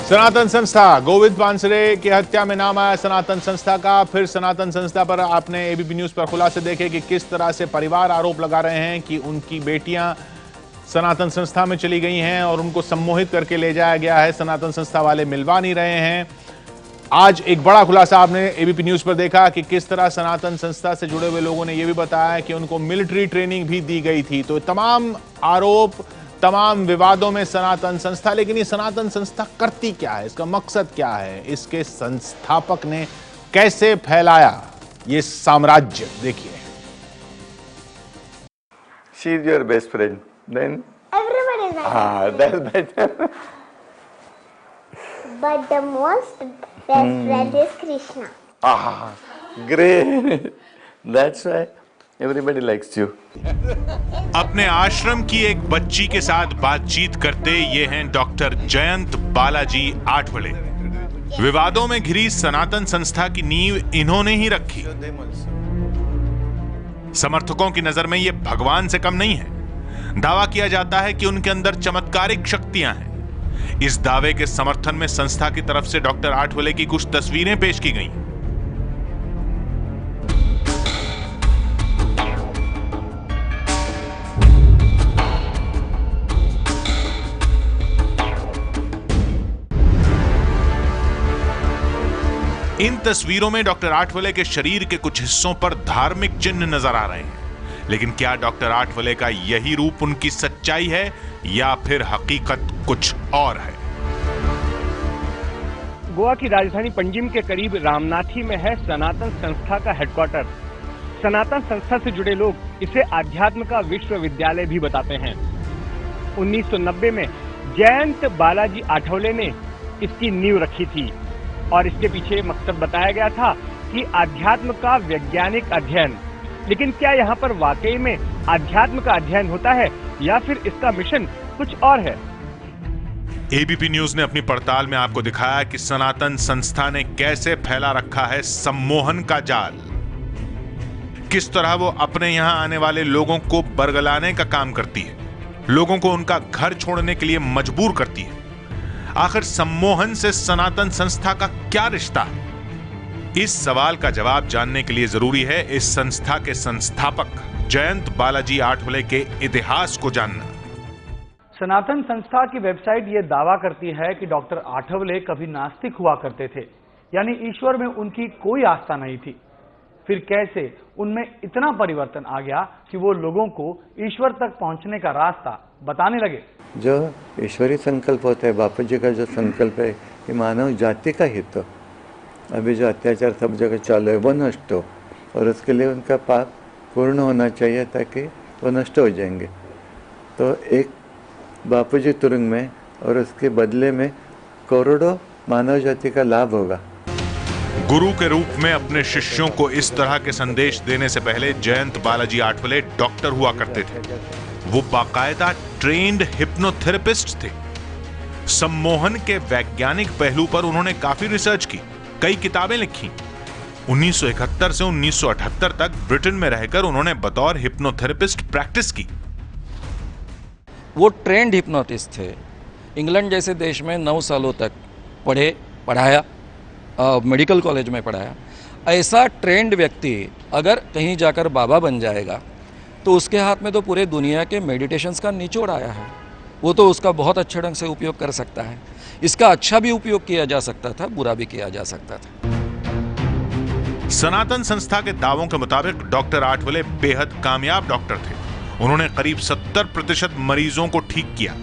सनातन संस्था, गोविंद पानसरे की हत्या में नाम आया सनातन संस्था का। फिर सनातन संस्था पर आपने एबीपी न्यूज पर खुलासे देखे कि किस तरह से परिवार आरोप लगा रहे हैं कि उनकी बेटियां सनातन संस्था में चली गई हैं और उनको सम्मोहित करके ले जाया गया है। सनातन संस्था वाले मिलवा नहीं रहे हैं। आज एक बड़ा खुलासा आपने एबीपी न्यूज पर देखा कि किस तरह सनातन संस्था से जुड़े हुए लोगों ने यह भी बताया कि उनको मिलिट्री ट्रेनिंग भी दी गई थी। तो तमाम आरोप, तमाम विवादों में सनातन संस्था, लेकिन ये सनातन संस्था करती क्या है, इसका मकसद क्या है, इसके संस्थापक ने कैसे फैलाया ये साम्राज्य, देखिए। She is your best friend. Then everybody is my that's better. But the most best friend is Krishna. Great. That's why everybody likes you. अपने आश्रम की एक बच्ची के साथ बातचीत करते ये हैं डॉक्टर जयंत बालाजी आठवले। विवादों में घिरी सनातन संस्था की नींव इन्होंने ही रखी। समर्थकों की नजर में ये भगवान से कम नहीं है। दावा किया जाता है कि उनके अंदर चमत्कारिक शक्तियां हैं। इस दावे के समर्थन में संस्था की तरफ से डॉक्टर आठवले की कुछ तस्वीरें पेश की गईं। इन तस्वीरों में डॉक्टर आठवले के शरीर के कुछ हिस्सों पर धार्मिक चिन्ह नजर आ रहे हैं। लेकिन क्या डॉक्टर आठवले का यही रूप उनकी सच्चाई है या फिर हकीकत कुछ और है? गोवा की राजधानी पंजिम के करीब रामनाथी में है सनातन संस्था का हेडक्वार्टर। सनातन संस्था से जुड़े लोग इसे आध्यात्म का विश्वविद्यालय भी बताते हैं। 1990 में जयंत बालाजी आठवले ने इसकी नींव रखी थी और इसके पीछे मकसद बताया गया था कि आध्यात्म का वैज्ञानिक अध्ययन। लेकिन क्या यहाँ पर वाकई में आध्यात्म का अध्ययन होता है या फिर इसका मिशन कुछ और है? एबीपी न्यूज ने अपनी पड़ताल में आपको दिखाया कि सनातन संस्था ने कैसे फैला रखा है सम्मोहन का जाल। किस तरह वो अपने यहां आने वाले लोगों को बरगलाने का काम करती है, लोगों को उनका घर छोड़ने के लिए मजबूर करती है। आखिर सम्मोहन से सनातन संस्था का क्या रिश्ता है? इस सवाल का जवाब जानने के लिए जरूरी है इस संस्था के संस्थापक जयंत बालाजी आठवले के इतिहास को जानना। सनातन संस्था की वेबसाइट ये दावा करती है कि डॉक्टर आठवले कभी नास्तिक हुआ करते थे, यानी ईश्वर में उनकी कोई आस्था नहीं थी। फिर कैसे उनमें इतना परिवर्तन आ गया कि वो लोगों को ईश्वर तक पहुंचने का रास्ता बताने लगे? जो ईश्वरी संकल्प होता है, बापू जी का जो संकल्प है कि मानव जाति का हित हो, अभी जो अत्याचार सब जगह चालू है वो नष्ट हो और उसके लिए उनका पाप पूर्ण होना चाहिए ताकि वो नष्ट हो जाएंगे। तो एक बापू जी तुरंग में और उसके बदले में करोड़ों मानव जाति का लाभ होगा। गुरु के रूप में अपने शिष्यों को इस तरह के संदेश देने से पहले जयंत बालाजी आठवले डॉक्टर हुआ करते थे। वो बाकायदा ट्रेन्ड हिप्नोथेरेपिस्ट थे। सम्मोहन के वैज्ञानिक पहलू पर उन्होंने काफी रिसर्च की, कई किताबें लिखी। 1971 से 1978 तक ब्रिटेन में रहकर उन्होंने बतौर हिप्नोथेरेपिस्ट प्रैक्टिस की। वो ट्रेंड हिप्नोटिस्ट थे। इंग्लैंड जैसे देश में 9 सालों तक पढ़ाया, मेडिकल कॉलेज में पढ़ाया। ऐसा ट्रेंड व्यक्ति अगर कहीं जाकर बाबा बन जाएगा तो उसके हाथ में तो पूरे दुनिया के मेडिटेशंस का निचोड़ आया है। वो तो उसका बहुत अच्छे ढंग से उपयोग कर सकता है। इसका अच्छा भी उपयोग किया जा सकता था, बुरा भी किया जा सकता था। सनातन संस्था के दावों के मुताबिक डॉक्टर आठवले बेहद कामयाब डॉक्टर थे। उन्होंने करीब 70% मरीजों को ठीक किया,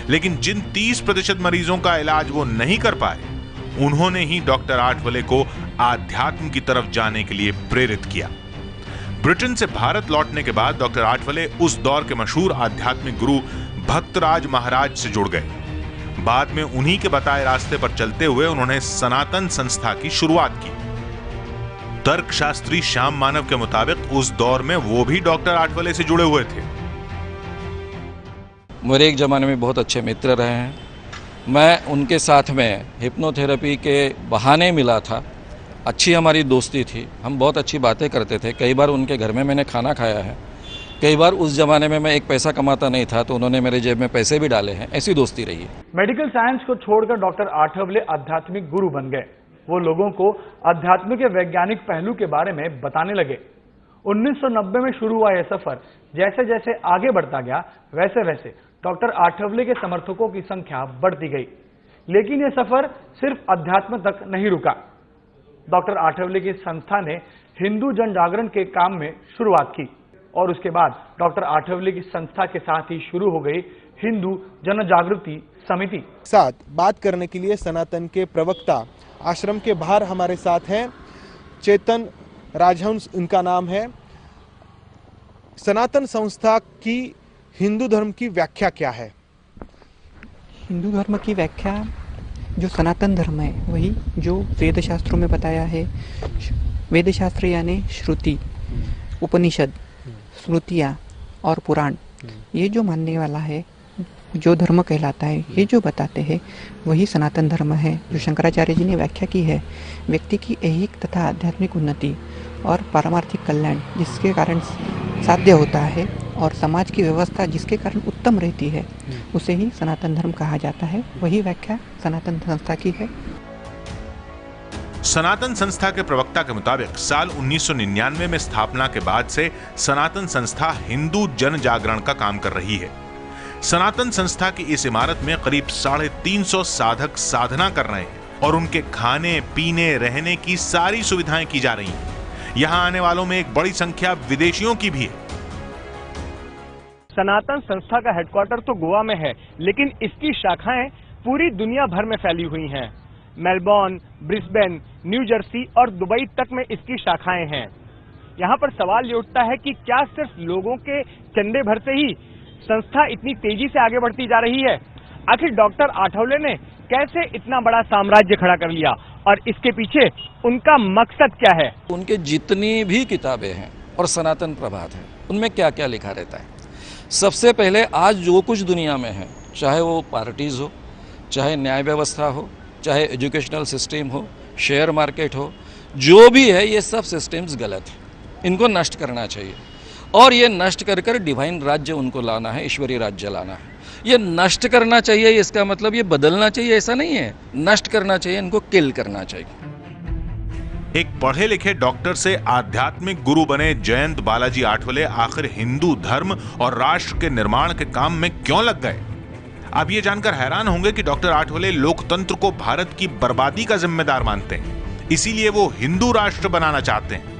लेकिन जिन 30% मरीजों का इलाज वो नहीं कर पाए, उन्होंने ही डॉक्टर आठवले को आध्यात्म की तरफ जाने के लिए प्रेरित किया। ब्रिटेन से भारत लौटने के बाद डॉक्टर आठवले उस दौर के मशहूर आध्यात्मिक गुरु भक्तराज महाराज से जुड़ गए। बाद में उन्हीं के बताए रास्ते पर चलते हुए उन्होंने सनातन संस्था की शुरुआत की। तर्कशास्त्री श्याम मानव के मुताबिक उस दौर में वो भी डॉक्टर आठवले से जुड़े हुए थे। मेरे एक जमाने में बहुत अच्छे मित्र रहे हैं। मैं उनके साथ में हिप्नोथेरेपी के बहाने मिला था। अच्छी हमारी दोस्ती थी, हम बहुत अच्छी बातें करते थे। कई बार उनके घर में मैंने खाना खाया है। कई बार उस ज़माने में मैं एक पैसा कमाता नहीं था तो उन्होंने मेरे जेब में पैसे भी डाले हैं। ऐसी दोस्ती रही है। मेडिकल साइंस को छोड़कर डॉक्टर आठवले आध्यात्मिक गुरु बन गए। वो लोगों को अध्यात्म के वैज्ञानिक पहलू के बारे में बताने लगे। 1990 में शुरू हुआ यह सफर जैसे जैसे आगे बढ़ता गया वैसे वैसे डॉक्टर आठवले के समर्थकों की संख्या बढ़ती गई। लेकिन यह सफर सिर्फ अध्यात्म तक नहीं रुका। डॉक्टर आठवले की संस्था ने हिंदू जन जागरण के काम में शुरुआत की और उसके बाद डॉक्टर आठवले की संस्था के साथ ही शुरू हो गई हिंदू जन जागृति समिति। साथ बात करने के लिए सनातन के प्रवक्ता आश्रम के बाहर हमारे साथ हैं चेतन राजहंस, उनका नाम है। सनातन संस्था की हिंदू धर्म की व्याख्या क्या है? हिंदू धर्म की व्याख्या जो सनातन धर्म है वही जो वेद शास्त्रों में बताया है। वेद शास्त्र यानी श्रुति, उपनिषद, स्मृतियाँ और पुराण, ये जो मानने वाला है, जो धर्म कहलाता है, ये जो बताते हैं वही सनातन धर्म है। जो शंकराचार्य जी ने व्याख्या की है, व्यक्ति की ऐहिक तथा आध्यात्मिक उन्नति और पारमार्थिक कल्याण जिसके कारण साध्य होता है और समाज की व्यवस्था जिसके कारण उत्तम रहती है, उसे ही सनातन धर्म कहा जाता है। वही व्याख्या सनातन संस्था की है। सनातन संस्था के प्रवक्ता के मुताबिक साल 1999 में स्थापना के बाद से सनातन संस्था हिंदू जन जागरण का काम कर रही है। सनातन संस्था की इस इमारत में करीब 350 साधक साधना कर रहे हैं और उनके खाने पीने रहने की सारी सुविधाएं की जा रही हैं। यहाँ आने वालों में एक बड़ी संख्या विदेशियों की भी है। सनातन संस्था का हेडक्वार्टर तो गोवा में है, लेकिन इसकी शाखाएं पूरी दुनिया भर में फैली हुई हैं। मेलबॉर्न, ब्रिस्बेन, न्यू जर्सी और दुबई तक में इसकी शाखाएं हैं। यहाँ पर सवाल ये उठता है कि क्या सिर्फ लोगों के चंदे भर से ही संस्था इतनी तेजी से आगे बढ़ती जा रही है? आखिर डॉक्टर आठवले ने कैसे इतना बड़ा साम्राज्य खड़ा कर लिया और इसके पीछे उनका मकसद क्या है? उनके जितनी भी किताबें हैं और सनातन प्रभात है, उनमें क्या क्या लिखा रहता है। सबसे पहले आज जो कुछ दुनिया में है, चाहे वो पार्टीज हो, चाहे न्याय व्यवस्था हो, चाहे एजुकेशनल सिस्टम हो, शेयर मार्केट हो, जो भी है ये सब सिस्टम्स गलत है। इनको नष्ट करना चाहिए और ये नष्ट कर कर डिवाइन राज्य उनको लाना है, ईश्वरीय राज्य लाना है। ये नष्ट करना चाहिए, इसका मतलब ये बदलना चाहिए ऐसा नहीं है। नष्ट करना चाहिए, इनको किल करना चाहिए। एक पढ़े लिखे डॉक्टर से आध्यात्मिक गुरु बने जयंत बालाजी आठवले आखिर हिंदू धर्म और राष्ट्र के निर्माण के काम में क्यों लग गए? आप ये जानकर हैरान होंगे कि डॉक्टर आठवले लोकतंत्र को भारत की बर्बादी का जिम्मेदार मानते हैं। इसीलिए वो हिंदू राष्ट्र बनाना चाहते हैं।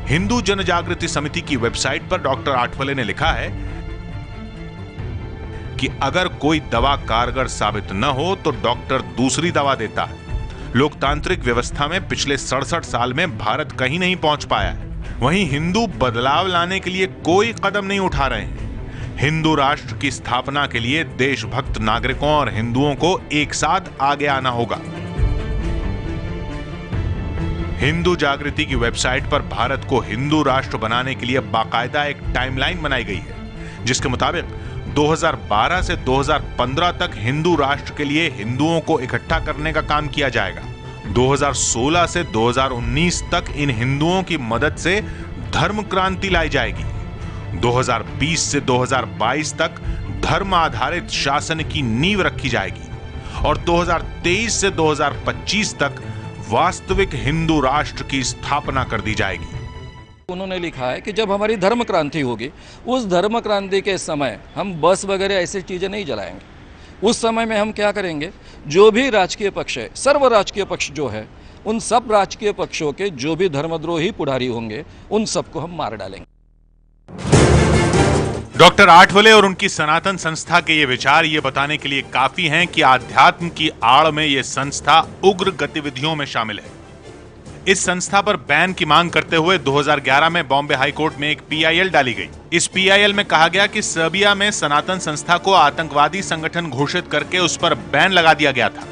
हिंदू जन जागृति समिति की वेबसाइट पर डॉक्टर आठवले ने लिखा है कि अगर कोई दवा कारगर साबित न हो तो डॉक्टर दूसरी दवा देता है। लोकतांत्रिक व्यवस्था में पिछले 67 साल में भारत कहीं नहीं पहुंच पाया है। वहीं हिंदू बदलाव लाने के लिए कोई कदम नहीं उठा रहे हैं। हिंदू राष्ट्र की स्थापना के लिए देशभक्त नागरिकों और हिंदुओं को एक साथ आगे आना होगा। हिंदू जागृति की वेबसाइट पर भारत को हिंदू राष्ट्र बनाने के लिए बाकायदा एक टाइमलाइन बनाई गई है, जिसके मुताबिक 2012 से 2015 तक हिंदू राष्ट्र के लिए हिंदुओं को इकट्ठा करने का काम किया जाएगा। 2016 से 2019 तक इन हिंदुओं की मदद से धर्म क्रांति लाई जाएगी। 2020 से 2022 तक धर्म आधारित शासन की नींव रखी जाएगी और 2023 से 2025 तक वास्तविक हिंदू राष्ट्र की स्थापना कर दी जाएगी। उन्होंने लिखा है कि जब हमारी धर्म क्रांति होगी, उस धर्म क्रांति के समय हम बस वगैरह ऐसी चीज़ें नहीं जलाएंगे। उस समय में हम क्या करेंगे, जो भी राजकीय पक्ष है, सर्व राजकीय पक्ष जो है, उन सब राजकीय पक्षों के जो भी धर्मद्रोही पुढ़ारी होंगे, उन सबको हम मार डालेंगे। डॉक्टर आठवले और उनकी सनातन संस्था के ये विचार ये बताने के लिए काफी हैं कि आध्यात्म की आड़ में ये संस्था उग्र गतिविधियों में शामिल है। इस संस्था पर बैन की मांग करते हुए 2011 में बॉम्बे हाईकोर्ट में एक PIL डाली गई। इस PIL में कहा गया कि सर्बिया में सनातन संस्था को आतंकवादी संगठन घोषित करके उस पर बैन लगा दिया गया था।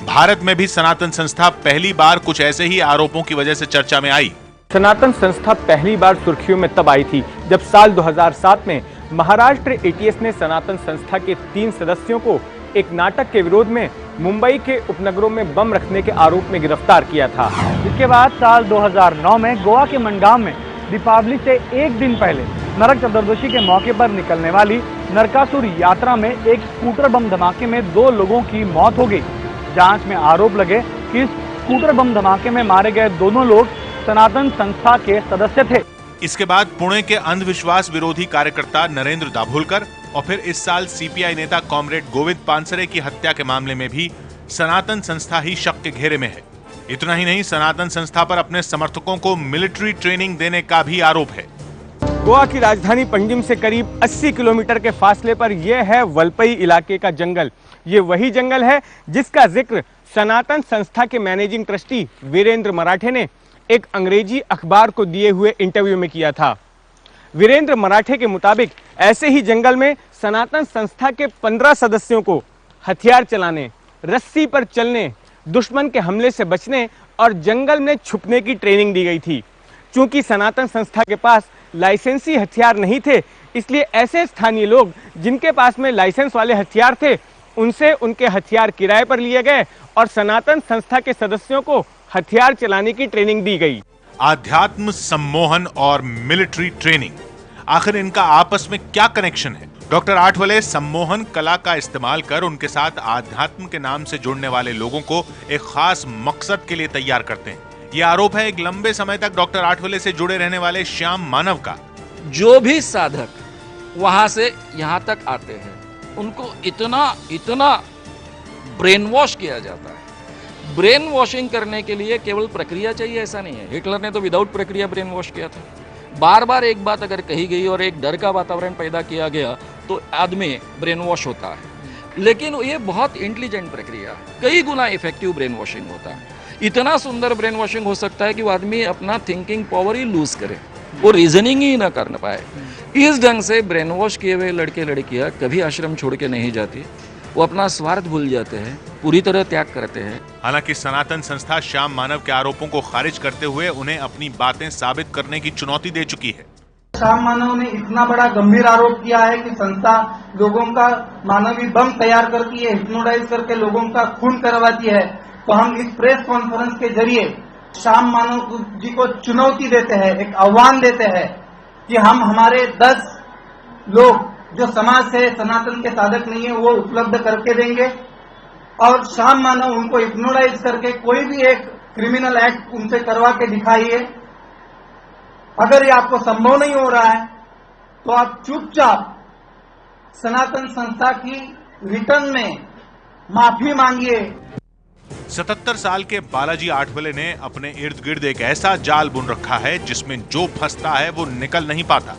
भारत में भी सनातन संस्था पहली बार कुछ ऐसे ही आरोपों की वजह से चर्चा में आई। सनातन संस्था पहली बार सुर्खियों में तब आई थी जब साल 2007 में महाराष्ट्र ATS ने सनातन संस्था के 3 सदस्यों को एक नाटक के विरोध में मुंबई के उपनगरों में बम रखने के आरोप में गिरफ्तार किया था। इसके बाद साल 2009 में गोवा के मनगांव में दीपावली से एक दिन पहले नरक चतुर्दशी के मौके पर निकलने वाली नरकासुर यात्रा में एक स्कूटर बम धमाके में 2 लोगों की मौत हो गई। जांच में आरोप लगे कि इस स्कूटर बम धमाके में मारे गए दोनों लोग सनातन संस्था के सदस्य थे। इसके बाद पुणे के अंधविश्वास विरोधी कार्यकर्ता नरेंद्र दाभोलकर और फिर इस साल सीपीआई नेता कॉमरेड गोविंद पानसरे की हत्या के मामले में भी सनातन संस्था ही शक के घेरे में है। इतना ही नहीं, सनातन संस्था पर अपने समर्थकों को मिलिट्री ट्रेनिंग देने का भी आरोप है। गोवा की राजधानी पंजिम से करीब 80 किलोमीटर के फासले पर यह है वलपई इलाके का जंगल। ये वही जंगल है जिसका जिक्र सनातन संस्था के मैनेजिंग ट्रस्टी वीरेंद्र मराठे ने एक अंग्रेजी अखबार को दिए हुए इंटरव्यू में किया था। वीरेंद्र मराठे के मुताबिक ऐसे ही जंगल में सनातन संस्था के 15 सदस्यों को हथियार चलाने, रस्सी पर चलने, दुश्मन के हमले से बचने और जंगल में छुपने की ट्रेनिंग दी गई थी। चूंकि सनातन संस्था के पास लाइसेंसी हथियार नहीं थे, इसलिए ऐसे स्थानीय लोग जिनके पास में लाइसेंस वाले हथियार थे, उनसे उनके हथियार किराए पर लिए गए और सनातन संस्था के सदस्यों को हथियार चलाने की ट्रेनिंग दी गई। आध्यात्म, सम्मोहन और मिलिट्री ट्रेनिंग, आखिर इनका आपस में क्या कनेक्शन है? डॉक्टर आठवले सम्मोहन कला का इस्तेमाल कर उनके साथ आध्यात्म के नाम से जुड़ने वाले लोगों को एक खास मकसद के लिए तैयार करते हैं। यह आरोप है एक लंबे समय तक डॉक्टर आठवले से जुड़े रहने वाले श्याम मानव का। जो भी साधक वहां से यहाँ तक आते हैं, उनको इतना ब्रेन वॉश किया जाता है। ब्रेन वॉशिंग करने के लिए केवल प्रक्रिया चाहिए ऐसा नहीं है। हिटलर ने तो विदाउट प्रक्रिया ब्रेन वॉश किया था। बार बार एक बात अगर कही गई और एक डर का वातावरण पैदा किया गया तो आदमी ब्रेन वॉश होता है। लेकिन ये बहुत इंटेलिजेंट प्रक्रिया, कई गुना इफेक्टिव ब्रेन वॉशिंग होता है। इतना सुंदर ब्रेन वॉशिंग हो सकता है कि वो आदमी अपना थिंकिंग पावर ही लूज करे, वो रीजनिंग ही ना कर पाए। इस ढंग से ब्रेन वॉश किए हुए लड़के लड़कियां कभी आश्रम छोड़ के नहीं जाती। वो अपना स्वार्थ भूल जाते हैं, पूरी तरह त्याग करते हैं। हालांकि सनातन संस्था श्याम मानव के आरोपों को खारिज करते हुए उन्हें अपनी बातें साबित करने की चुनौती दे चुकी है। श्याम मानव ने इतना बड़ा गंभीर आरोप किया है कि संस्था लोगों का मानवीय बम तैयार करती है, हिप्नोटाइज करके लोगों का खून करवाती है। तो हम इस प्रेस कॉन्फ्रेंस के जरिए श्याम मानव जी को चुनौती देते हैं, एक आह्वान देते हैं कि हम हमारे 10 लोग जो समाज से सनातन के साधक नहीं है वो उपलब्ध करके देंगे और श्याम मानव उनको हिप्नोटाइज करके कोई भी एक क्रिमिनल एक्ट उनसे करवा के दिखाइए। अगर ये आपको संभव नहीं हो रहा है तो आप चुपचाप सनातन संस्था की रिटर्न में माफी मांगिए। 77 साल के बालाजी आठवले ने अपने इर्द गिर्द एक ऐसा जाल बुन रखा है जिसमें जो फंसता है वो निकल नहीं पाता।